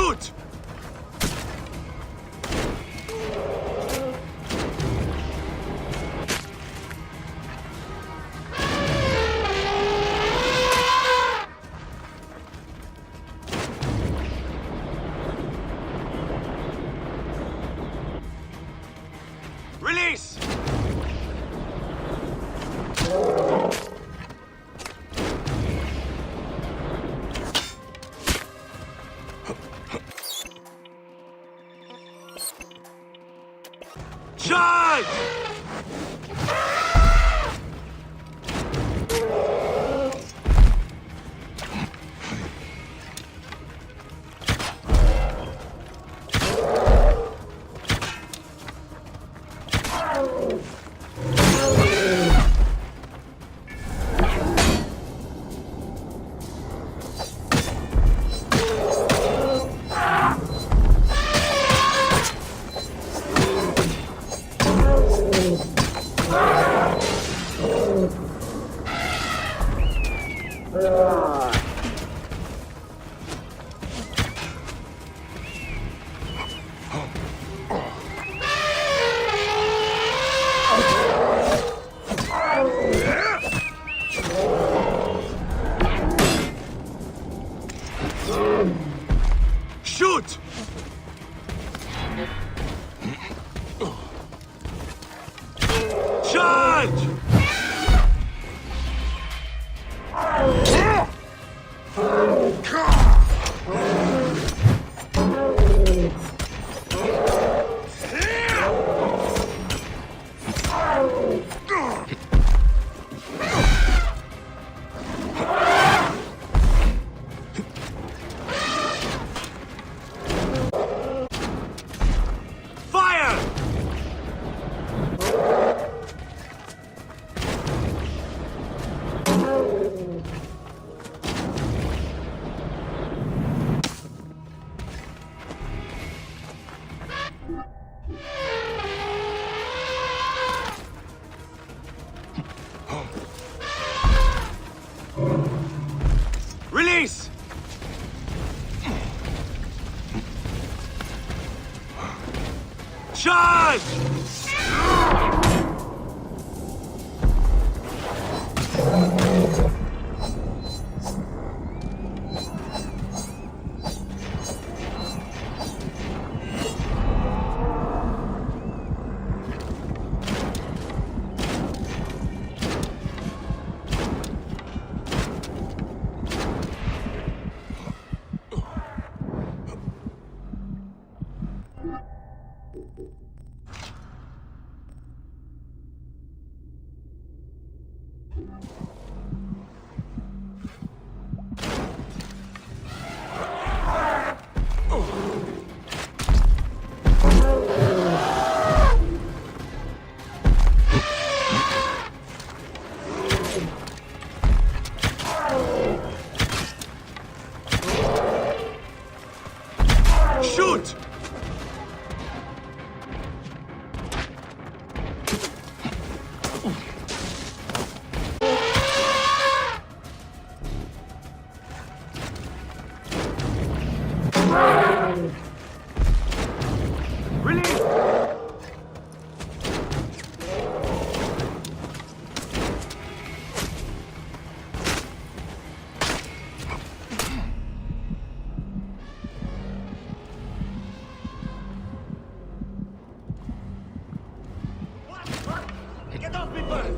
Shoot! Release! Charge! Shoot! Charge! Fire! Release! Charge! Shoot! Release! Get off me first!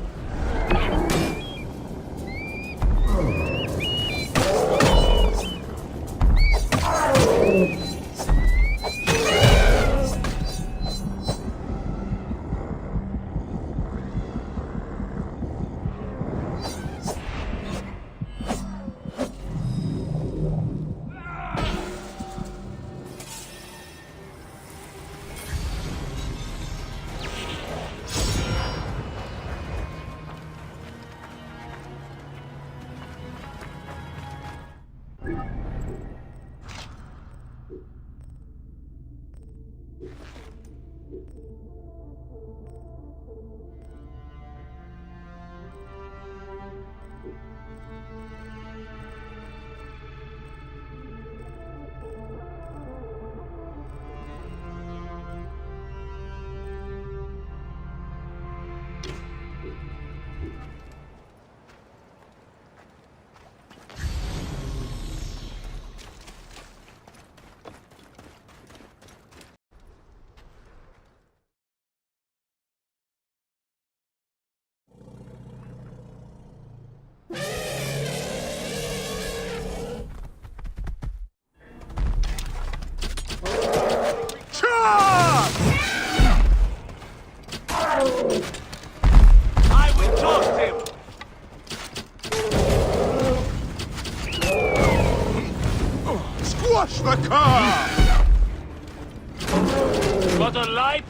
Squash the car! Got a light?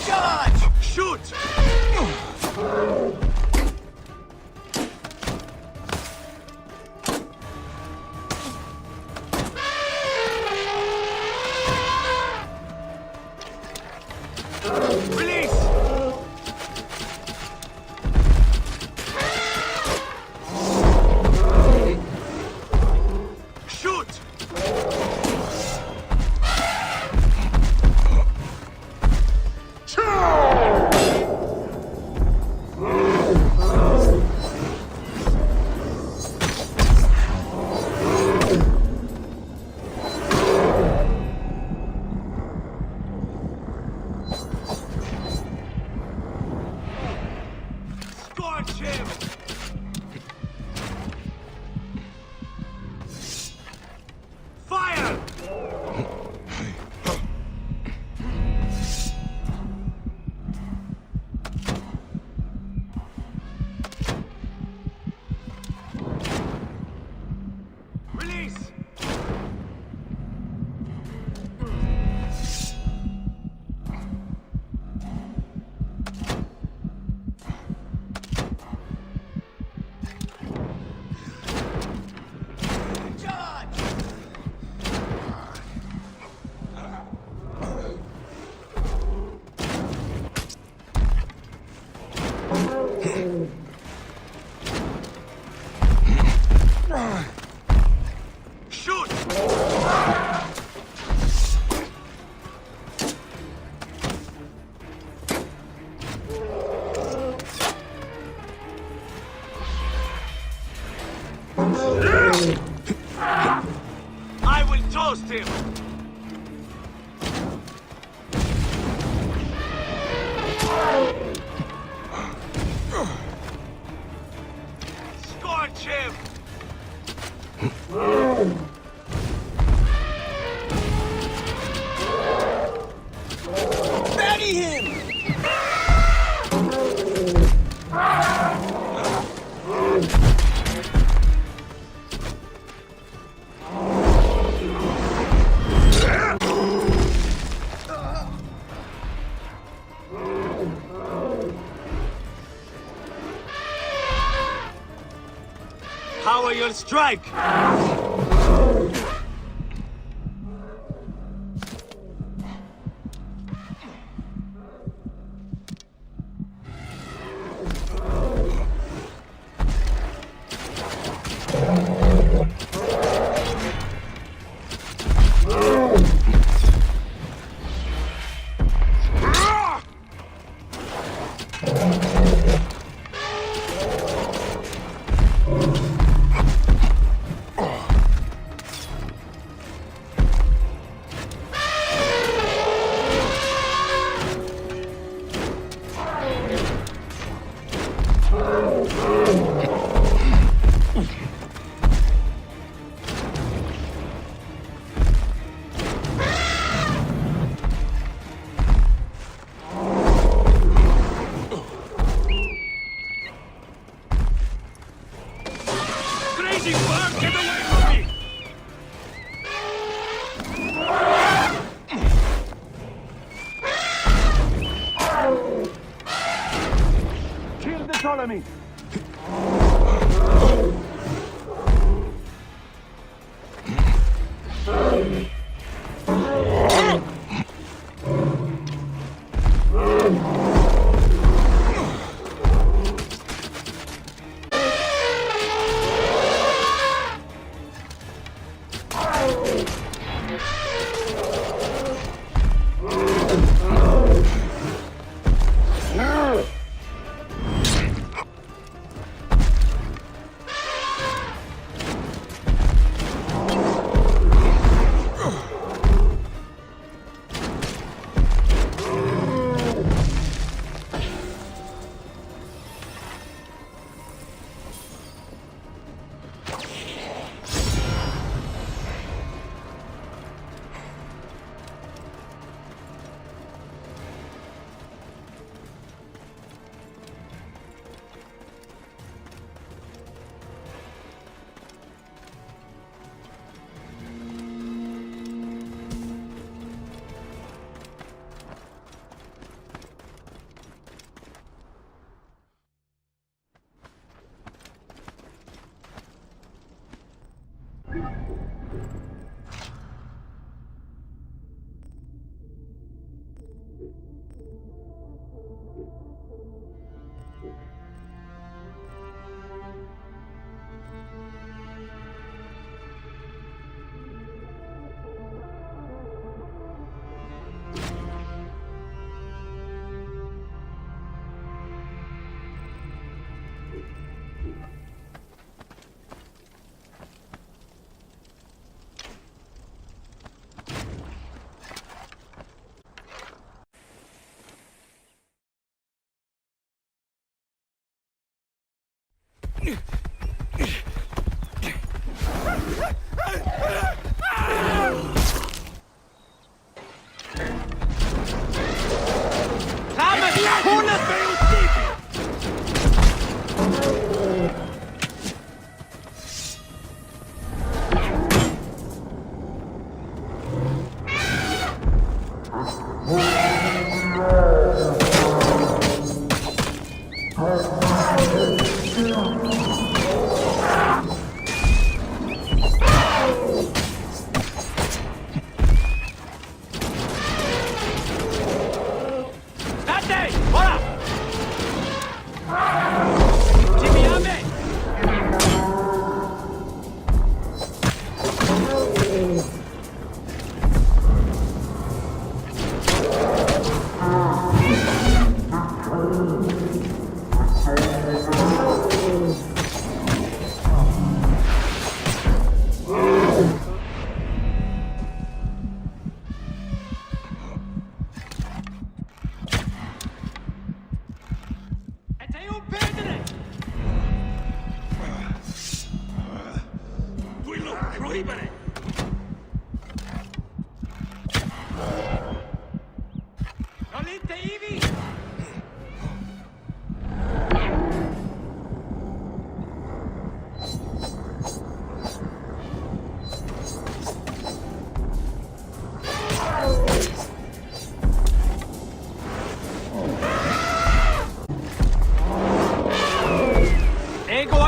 Charge! Shoot! Release! Shoot! Scorch him! Fire! Release! Charge! Shoot! I will toast him! Scorch him! Bury him! Power your strike! Crazy bird, get away from me! Kill the Ptolemy!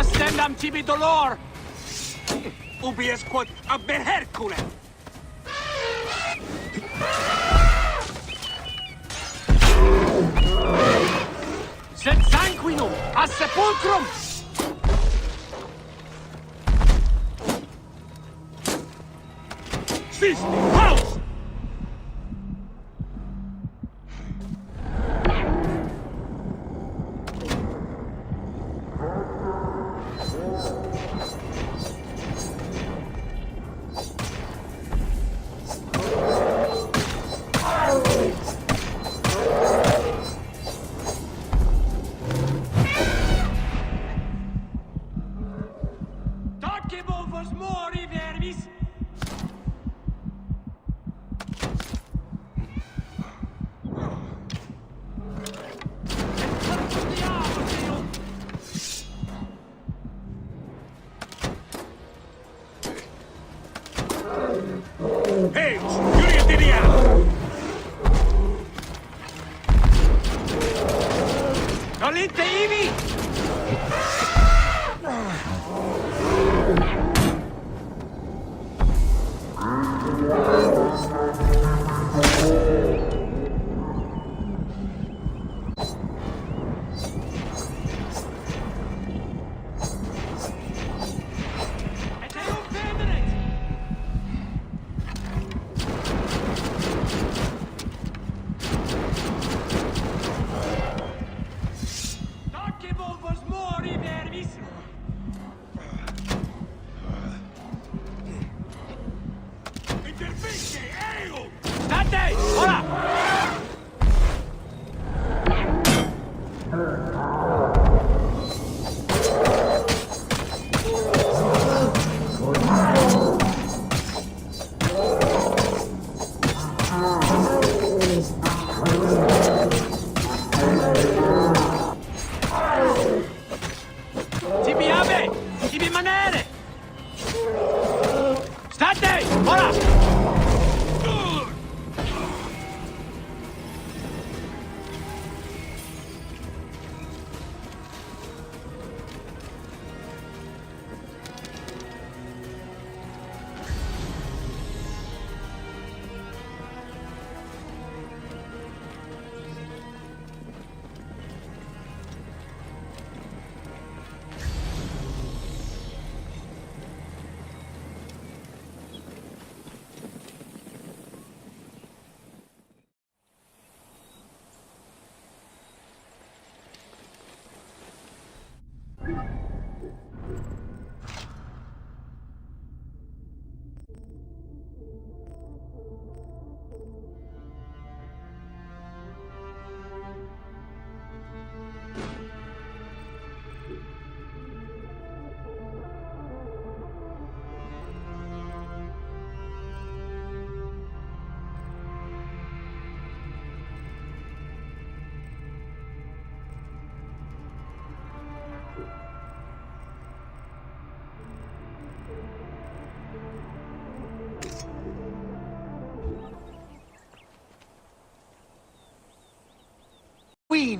Ascendam tibi dolor! Ubies quod aber Hercule! Sed sanguinum a sepulcrum! Sis! House! Nolite ivi!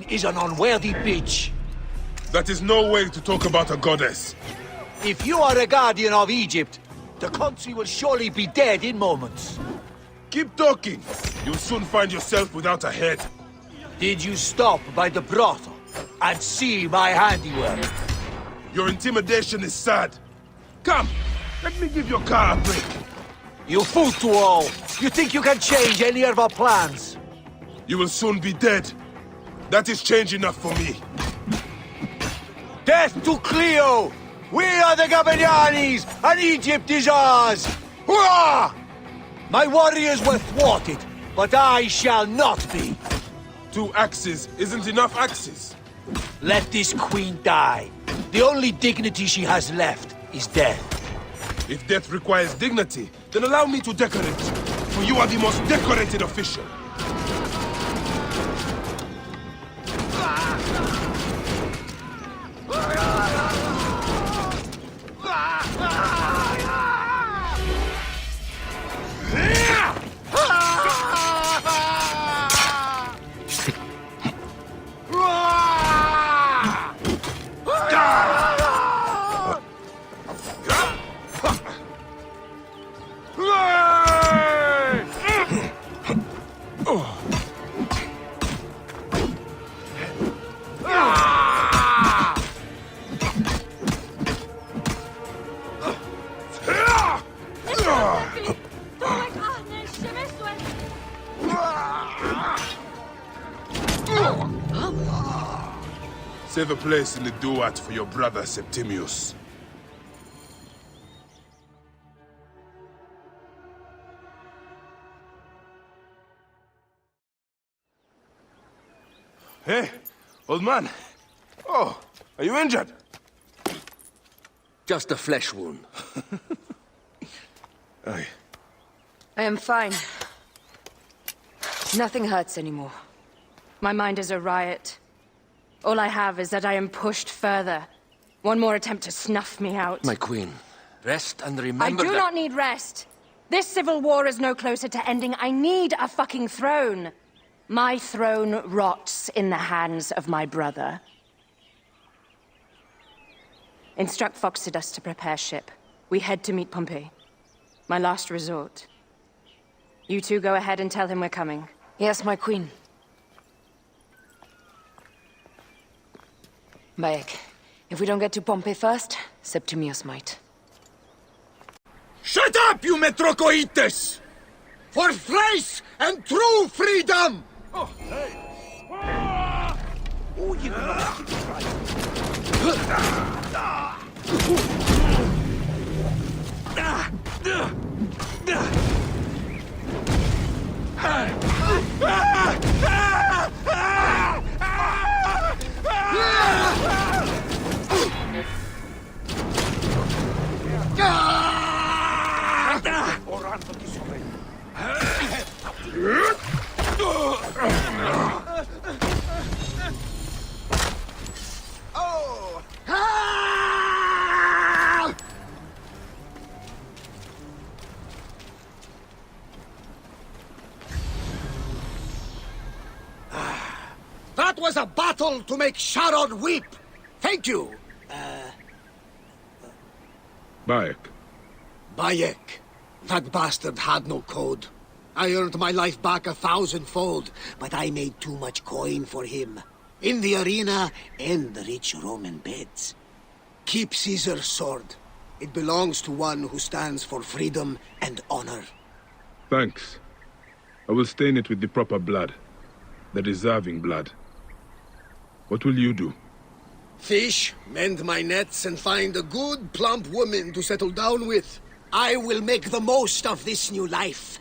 queen is an unworthy bitch. That is no way to talk about a goddess. If you are a guardian of Egypt, the country will surely be dead in moments. Keep talking. You'll soon find yourself without a head. Did you stop by the brothel and see my handiwork? Your intimidation is sad. Come, let me give your car a break. You fool to all! You think you can change any of our plans? You will soon be dead. That is change enough for me. Death to Cleo! We are the Gabanianis, and Egypt is ours! Hurrah! My warriors were thwarted, but I shall not be. 2 axes isn't enough axes. Let this queen die. The only dignity she has left is death. If death requires dignity, then allow me to decorate you, for you are the most decorated official. Save a place in the duat for your brother Septimius. Hey, old man. Oh, are you injured? Just a flesh wound. Aye. I am fine. Nothing hurts anymore. My mind is a riot. All I have is that I am pushed further. One more attempt to snuff me out. My queen, rest and remember I do not need rest. This civil war is no closer to ending. I need a fucking throne. My throne rots in the hands of my brother. Instruct Foxidus to prepare ship. We head to meet Pompey. My last resort. You two go ahead and tell him we're coming. Yes, my queen. Bayek, if we don't get to Pompey first, Septimius might. Shut up, you Metrocoites! For thrice and true freedom! Oh, hey. Oh, you That was a battle to make Sharon weep! Thank you! Bayek. Bayek. That bastard had no code. I earned my life back 1,000-fold, but I made too much coin for him. In the arena and the rich Roman beds. Keep Caesar's sword. It belongs to one who stands for freedom and honor. Thanks. I will stain it with the proper blood. The deserving blood. What will you do? Fish, mend my nets, and find a good, plump woman to settle down with. I will make the most of this new life.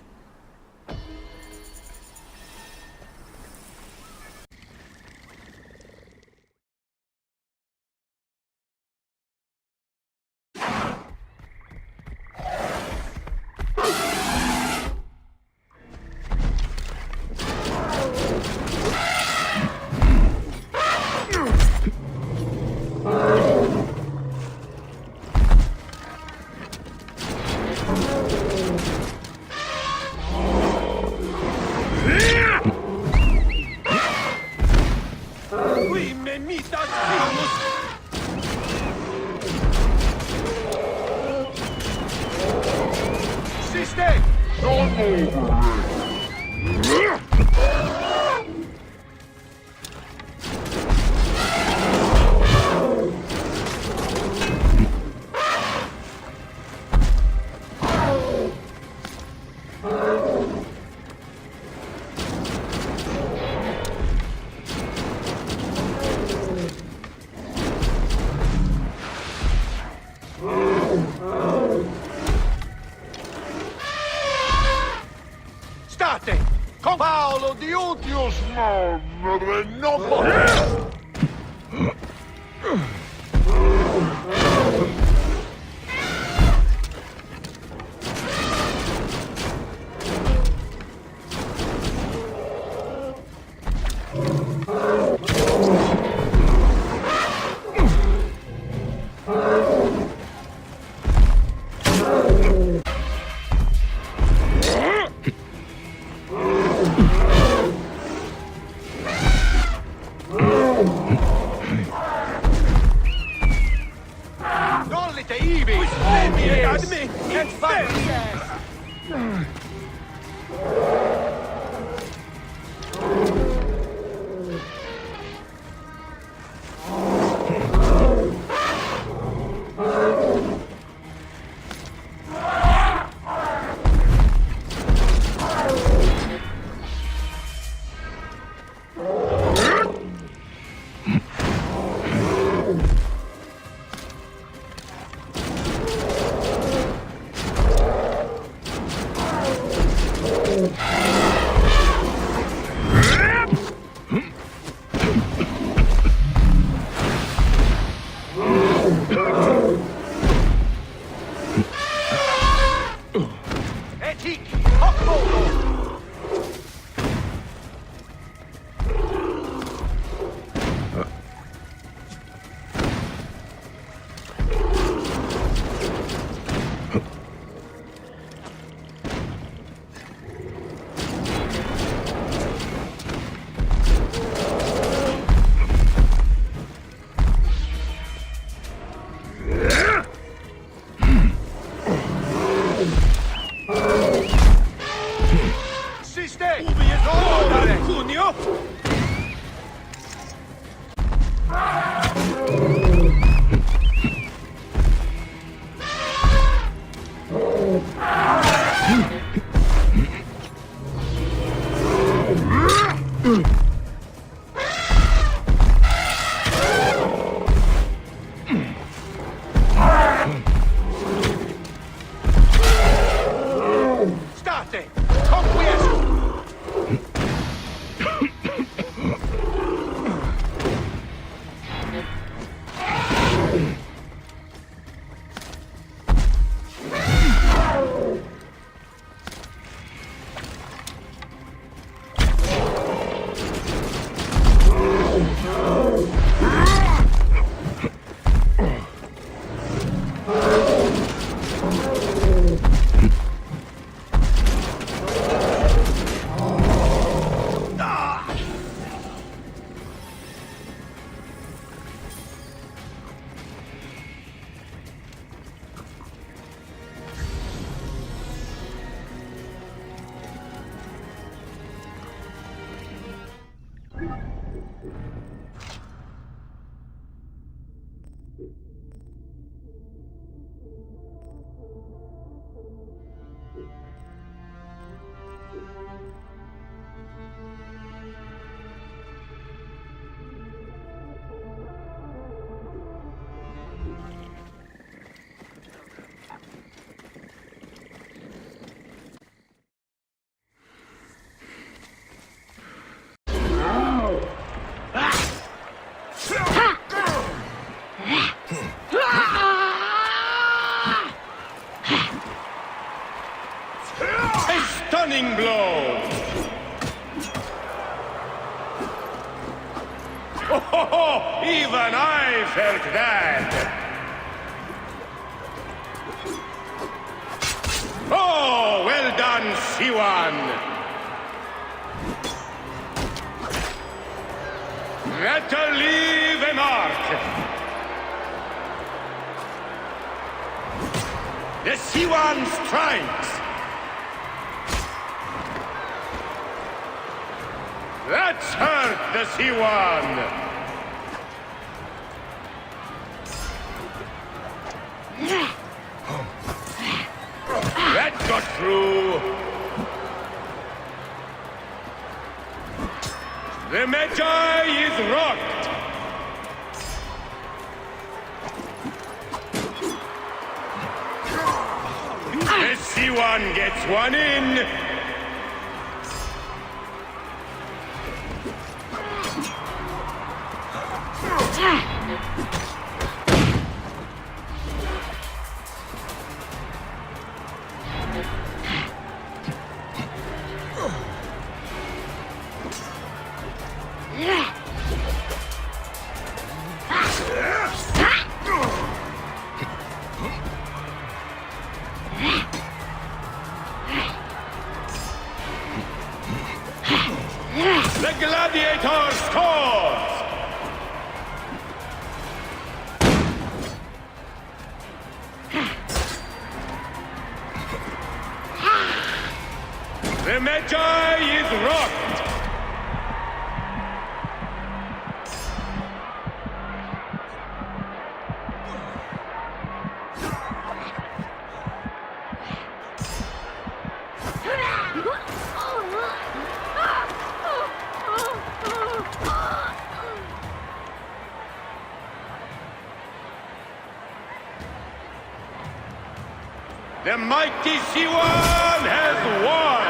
Sister! State! Con Paolo di Utius non può... Nollite ivi! Ad me! Et faries! Et hic! Hoc modo! Sister! Cunio! State! Conquiesco! Stunning blow! Oh, even I felt that! Oh, well done, Siwan! That'll leave a mark! The Siwan strikes! That's hurt the C1! That got through! The Magi is rocked! The C1 gets one in! The gladiator scores! The Magi is rocked! The mighty C1 has won!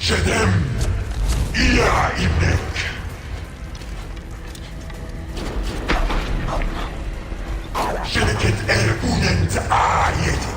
Şedem İya İbnek. Şirket Erbunet Ayeti.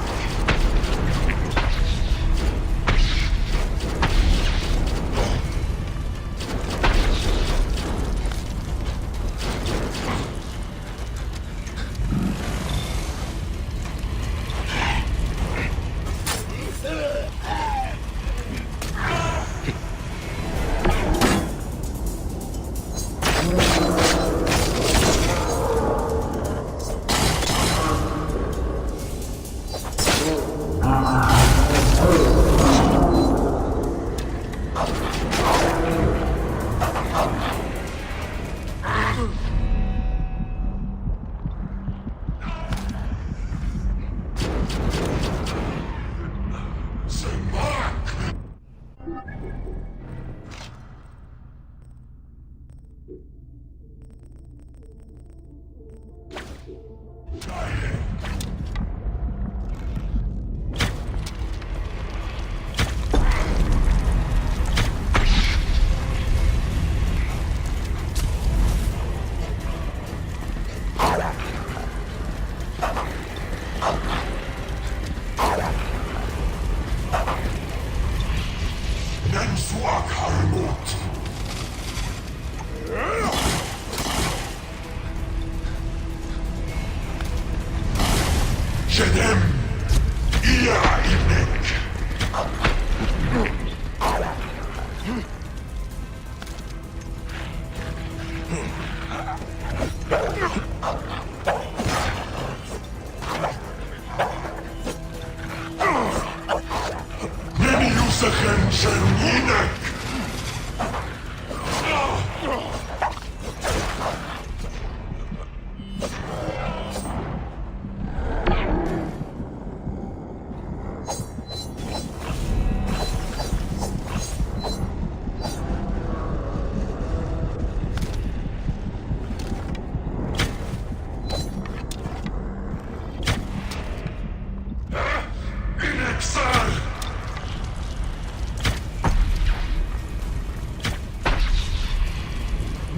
Shedem. Ia ibnek. Neni yusachem sherminek.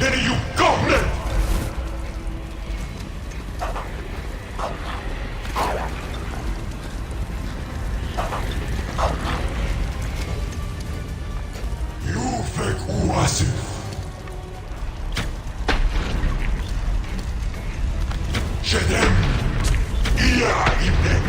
Neni you goblin! Yufek uasif. Shedem. Ia ibnek.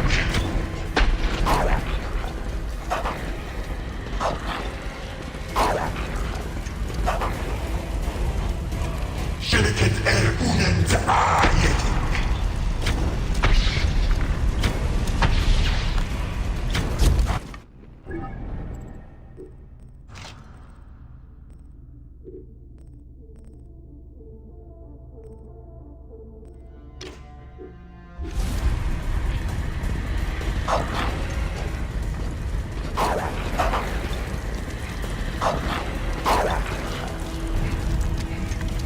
شركة أربونة تعايدك.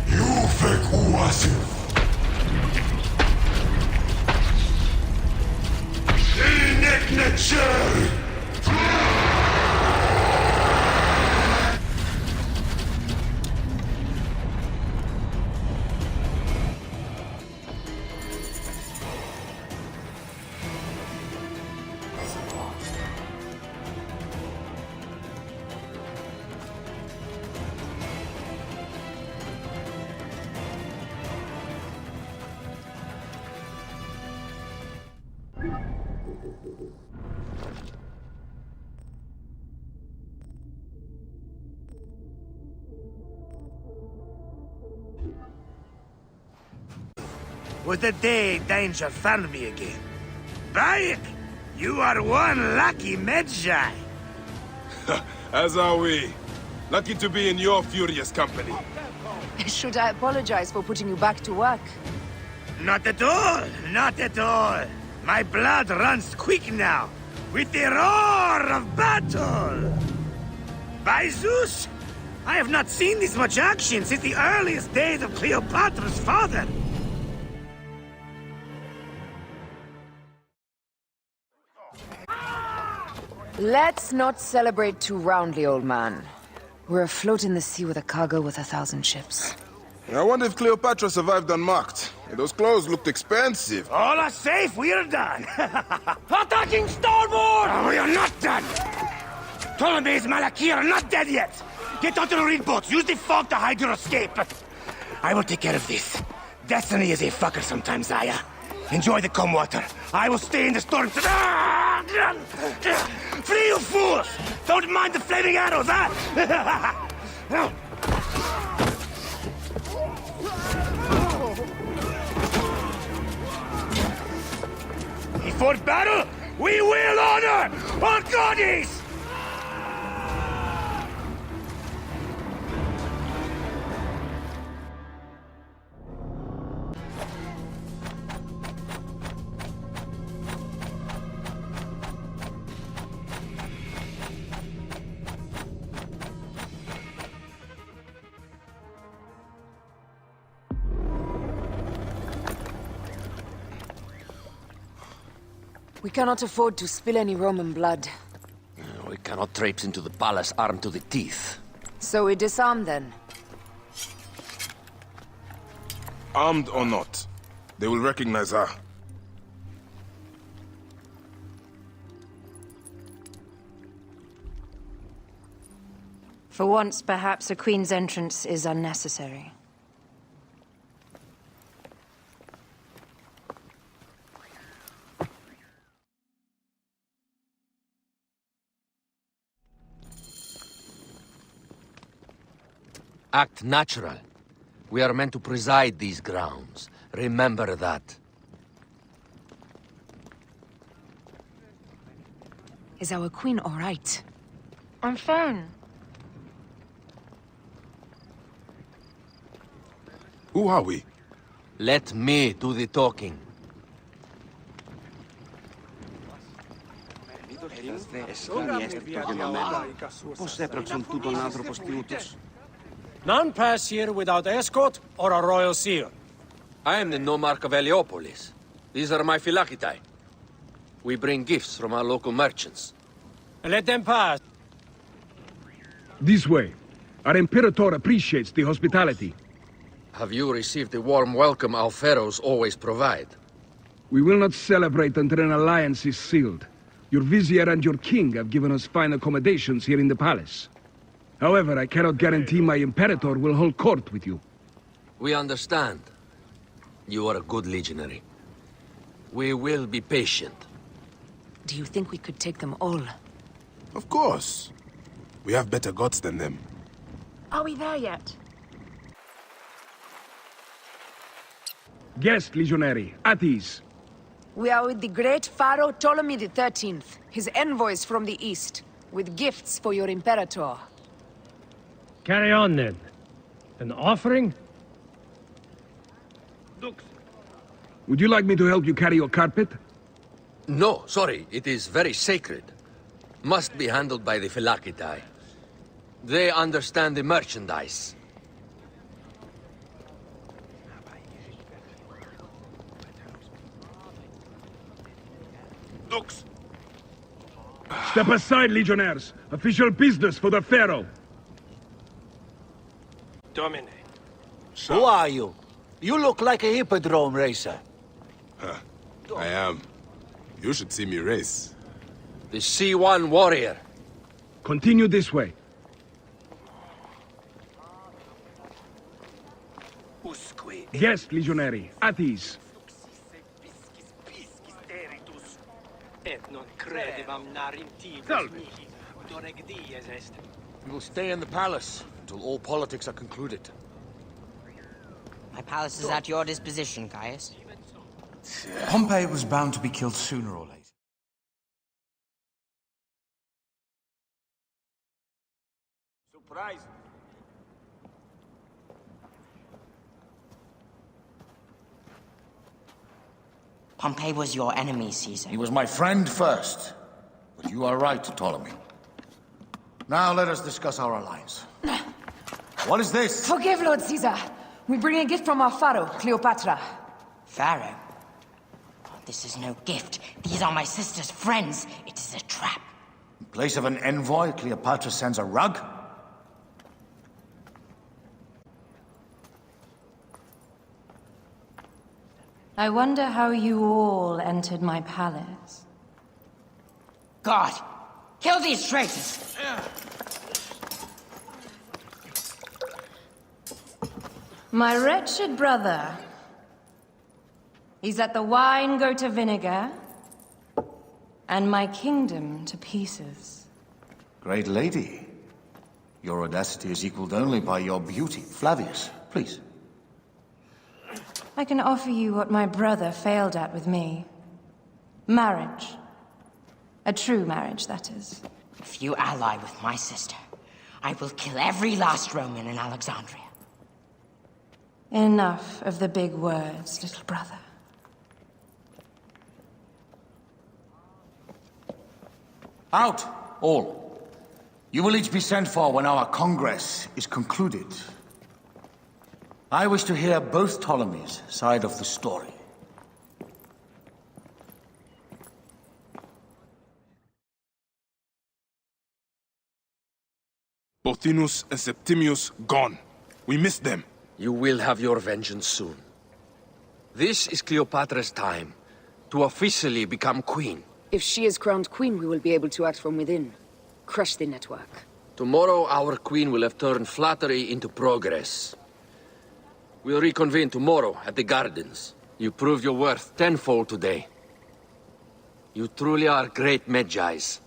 يوفك واسف. إنك نتشال. With the day danger found me again. Bayek, you are one lucky Medjay. As are we. Lucky to be in your furious company. Should I apologize for putting you back to work? Not at all, not at all. My blood runs quick now, with the roar of battle. By Zeus, I have not seen this much action since the earliest days of Cleopatra's father. Let's not celebrate too roundly, old man. We're afloat in the sea with a cargo with 1,000 ships. I wonder if Cleopatra survived unmarked. Those clothes looked expensive. All are safe, we're done. Attacking starboard! Oh, we are not done. Ptolemy's Malaki are not dead yet. Get onto the reed boats. Use the fog to hide your escape. I will take care of this. Destiny is a fucker sometimes, Aya. Enjoy the calm water. I will stay in the storm. Flee, you fools! Don't mind the flaming arrows, huh? Before battle, we will honor our goddess! We cannot afford to spill any Roman blood. We cannot traipse into the palace armed to the teeth. So we disarm then. Armed or not, they will recognize her. For once, perhaps a queen's entrance is unnecessary. Act natural. We are meant to preside these grounds. Remember that. Is our queen all right? I'm fine. Who are we? Let me do the talking. None pass here without escort or a royal seal. I am the nomarch of Heliopolis. These are my Phylakitai. We bring gifts from our local merchants. Let them pass. This way. Our Imperator appreciates the hospitality. Have you received the warm welcome our pharaohs always provide? We will not celebrate until an alliance is sealed. Your vizier and your king have given us fine accommodations here in the palace. However, I cannot guarantee my Imperator will hold court with you. We understand. You are a good legionary. We will be patient. Do you think we could take them all? Of course. We have better gods than them. Are we there yet? Guest, legionary, at ease. We are with the great Pharaoh Ptolemy XIII, his envoys from the east, with gifts for your Imperator. Carry on then. An offering? Would you like me to help you carry your carpet? No, sorry. It is very sacred. Must be handled by the Phylakitai. They understand the merchandise. Step aside, legionnaires. Official business for the Pharaoh. Domine. Who are you? You look like a hippodrome racer. I am. You should see me race. The C1 warrior. Continue this way. Guest, legionary, at ease. We will stay in the palace until all politics are concluded. My palace is at your disposition, Caius. Pompey was bound to be killed sooner or later. Surprise! Pompey was your enemy, Caesar. He was my friend first. But you are right, Ptolemy. Now let us discuss our alliance. What is this? Forgive, Lord Caesar. We bring a gift from our Pharaoh, Cleopatra. Pharaoh? Oh, this is no gift. These are my sister's friends. It is a trap. In place of an envoy, Cleopatra sends a rug? I wonder how you all entered my palace. God! Kill these traitors! My wretched brother. He's let the wine go to vinegar, and my kingdom to pieces. Great lady. Your audacity is equaled only by your beauty. Flavius, please. I can offer you what my brother failed at with me. Marriage. A true marriage, that is. If you ally with my sister, I will kill every last Roman in Alexandria. Enough of the big words, little brother. Out, all. You will each be sent for when our Congress is concluded. I wish to hear both Ptolemy's side of the story. Pothinus and Septimius gone. We missed them. You will have your vengeance soon. This is Cleopatra's time to officially become queen. If she is crowned queen, we will be able to act from within. Crush the network. Tomorrow, our queen will have turned flattery into progress. We'll reconvene tomorrow at the gardens. You proved your worth tenfold today. You truly are great Magi's.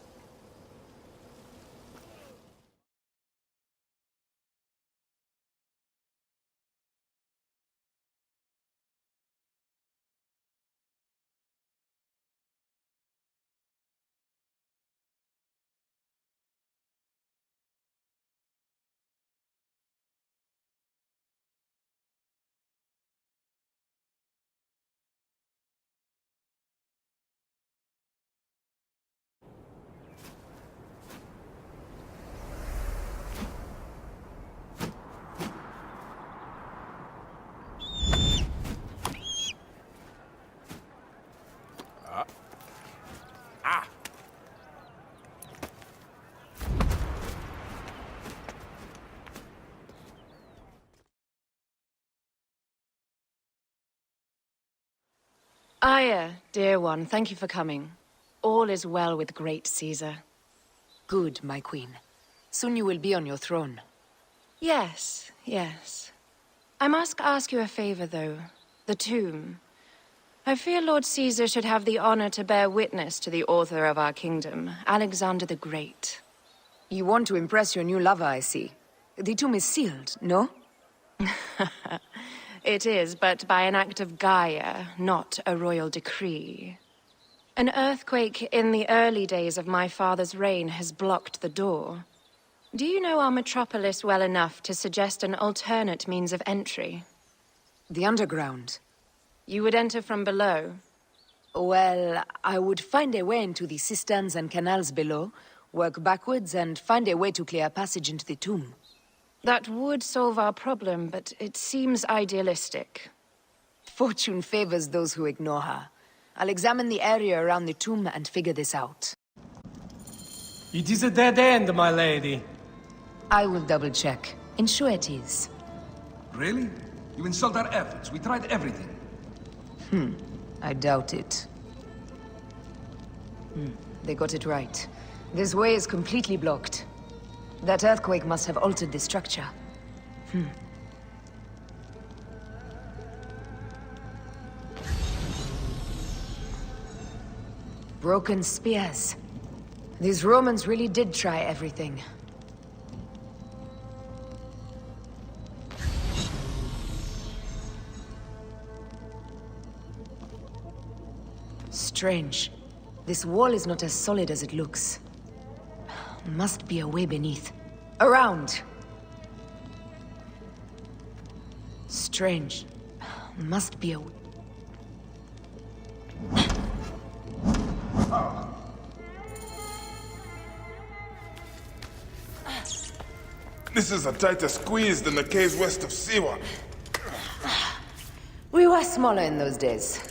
Aya, dear one, thank you for coming. All is well with great Caesar. Good, my queen. Soon you will be on your throne. Yes, yes. I must ask you a favor, though. The tomb. I fear Lord Caesar should have the honor to bear witness to the author of our kingdom, Alexander the Great. You want to impress your new lover, I see. The tomb is sealed, no? It is, but by an act of Gaia, not a royal decree. An earthquake in the early days of my father's reign has blocked the door. Do you know our metropolis well enough to suggest an alternate means of entry? The underground. You would enter from below? Well, I would find a way into the cisterns and canals below, work backwards, and find a way to clear a passage into the tomb. That would solve our problem, but it seems idealistic. Fortune favors those who ignore her. I'll examine the area around the tomb and figure this out. It is a dead end, my lady. I will double-check. Ensure it is. Really? You insult our efforts. We tried everything. I doubt it. They got it right. This way is completely blocked. That earthquake must have altered the structure. Broken spears. These Romans really did try everything. Strange. This wall is not as solid as it looks. Must be a way beneath. Around! Strange. Must be a... This is a tighter squeeze than the caves west of Siwa. We were smaller in those days.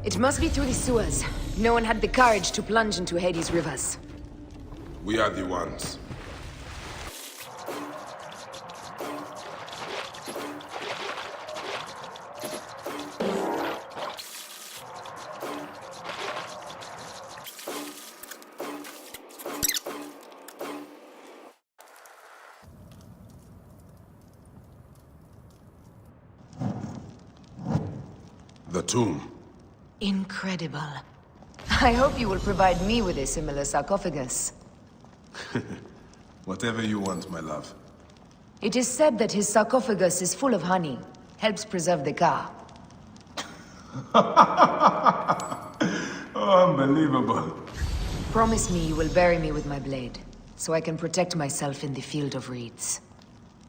It must be through the sewers. No one had the courage to plunge into Hades' rivers. We are the ones. The tomb. Incredible. I hope you will provide me with a similar sarcophagus. Whatever you want, my love. It is said that his sarcophagus is full of honey. Helps preserve the car. Oh, unbelievable. Promise me you will bury me with my blade, so I can protect myself in the field of reeds.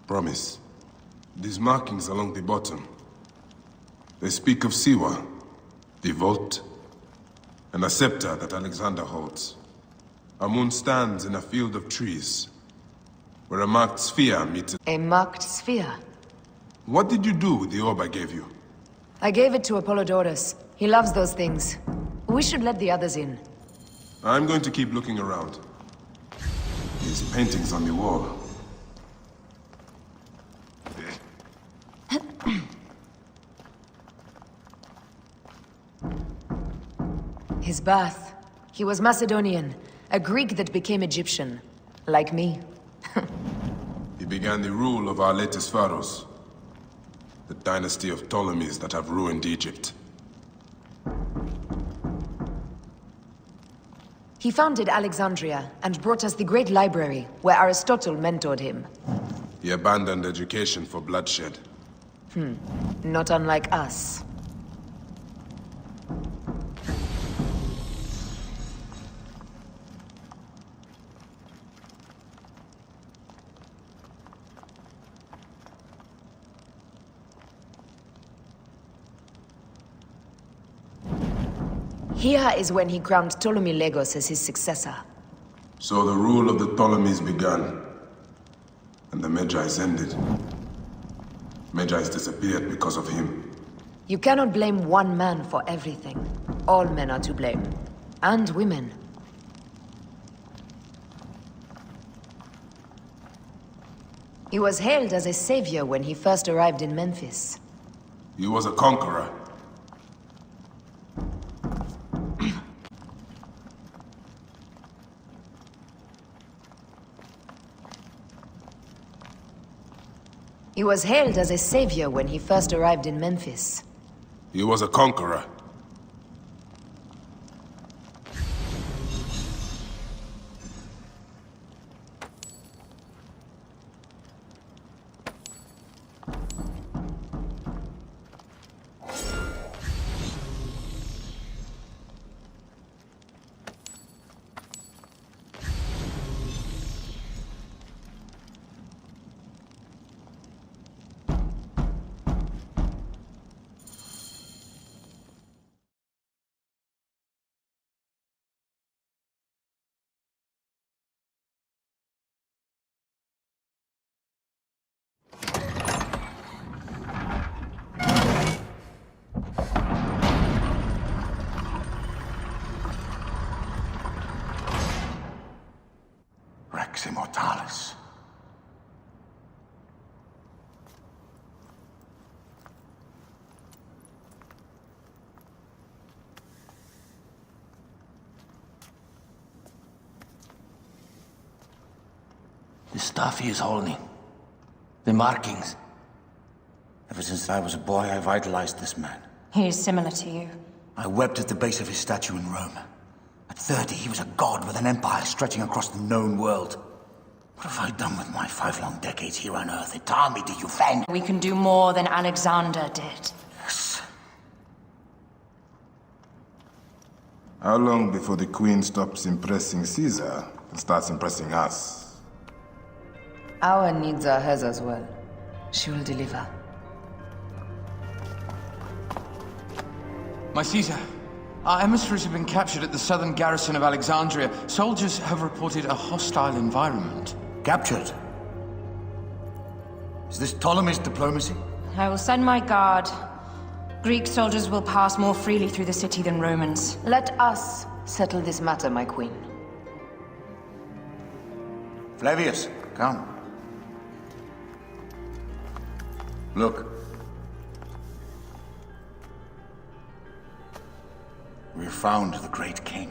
Promise. These markings along the bottom. They speak of Siwa, the vault, and a scepter that Alexander holds. A moon stands in a field of trees, where a marked sphere meets A marked sphere? What did you do with the orb I gave you? I gave it to Apollodorus. He loves those things. We should let the others in. I'm going to keep looking around. These paintings on the wall. His birth. He was Macedonian, a Greek that became Egyptian. Like me. He began the rule of our latest pharaohs. The dynasty of Ptolemies that have ruined Egypt. He founded Alexandria and brought us the great library, where Aristotle mentored him. He abandoned education for bloodshed. Not unlike us. Here is when he crowned Ptolemy Legos as his successor. So the rule of the Ptolemies began, and the Magi's ended. Magi's disappeared because of him. You cannot blame one man for everything. All men are to blame. And women. He was hailed as a savior when he first arrived in Memphis. He was a conqueror. He was hailed as a savior when he first arrived in Memphis. He was a conqueror. Rex Immortalis. The stuff he is holding. The markings. Ever since I was a boy, I've idolized this man. He is similar to you. I wept at the base of his statue in Rome. At 30, he was a god with an empire stretching across the known world. What have I done with my 5 long decades here on Earth? It army to you, Fang. We can do more than Alexander did. Yes. How long before the Queen stops impressing Caesar and starts impressing us? Our needs are hers as well. She will deliver. My Caesar, our emissaries have been captured at the southern garrison of Alexandria. Soldiers have reported a hostile environment. Captured? Is this Ptolemy's diplomacy? I will send my guard. Greek soldiers will pass more freely through the city than Romans. Let us settle this matter, my queen. Flavius, come. Look. We found the great king.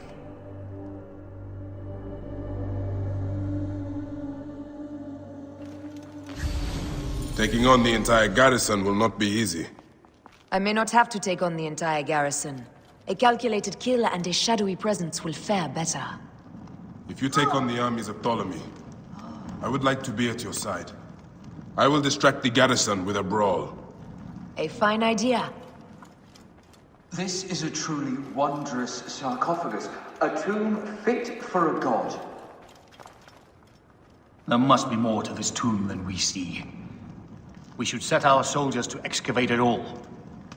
Taking on the entire garrison will not be easy. I may not have to take on the entire garrison. A calculated kill and a shadowy presence will fare better. If you take on the armies of Ptolemy, I would like to be at your side. I will distract the garrison with a brawl. A fine idea. This is a truly wondrous sarcophagus. A tomb fit for a god. There must be more to this tomb than we see. We should set our soldiers to excavate it all.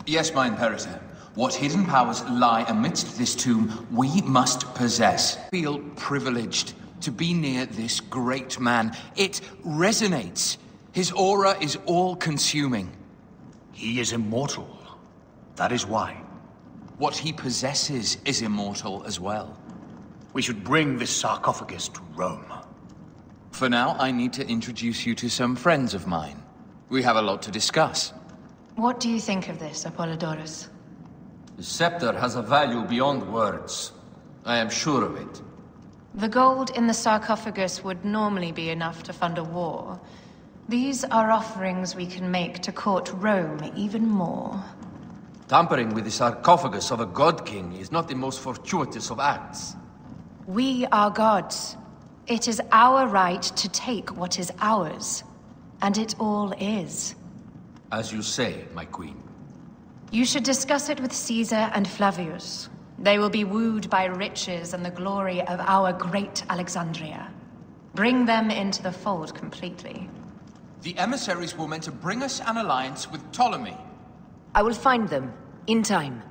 Yes, my Imperator. What hidden powers lie amidst this tomb, we must possess. Feel privileged to be near this great man. It resonates. His aura is all-consuming. He is immortal. That is why. What he possesses is immortal as well. We should bring this sarcophagus to Rome. For now, I need to introduce you to some friends of mine. We have a lot to discuss. What do you think of this, Apollodorus? The scepter has a value beyond words. I am sure of it. The gold in the sarcophagus would normally be enough to fund a war. These are offerings we can make to court Rome even more. Tampering with the sarcophagus of a god king is not the most fortuitous of acts. We are gods. It is our right to take what is ours. And it all is. As you say, my queen. You should discuss it with Caesar and Flavius. They will be wooed by riches and the glory of our great Alexandria. Bring them into the fold completely. The emissaries were meant to bring us an alliance with Ptolemy. I will find them, in time.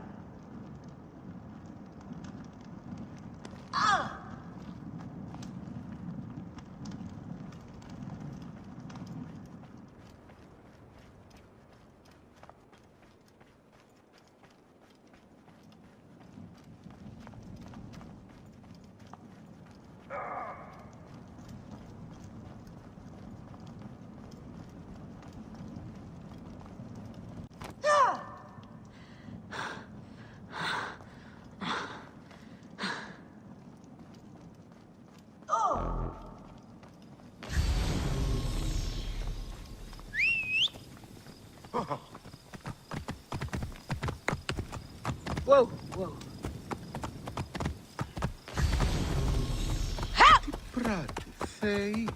Whoa, whoa. Prato, fei.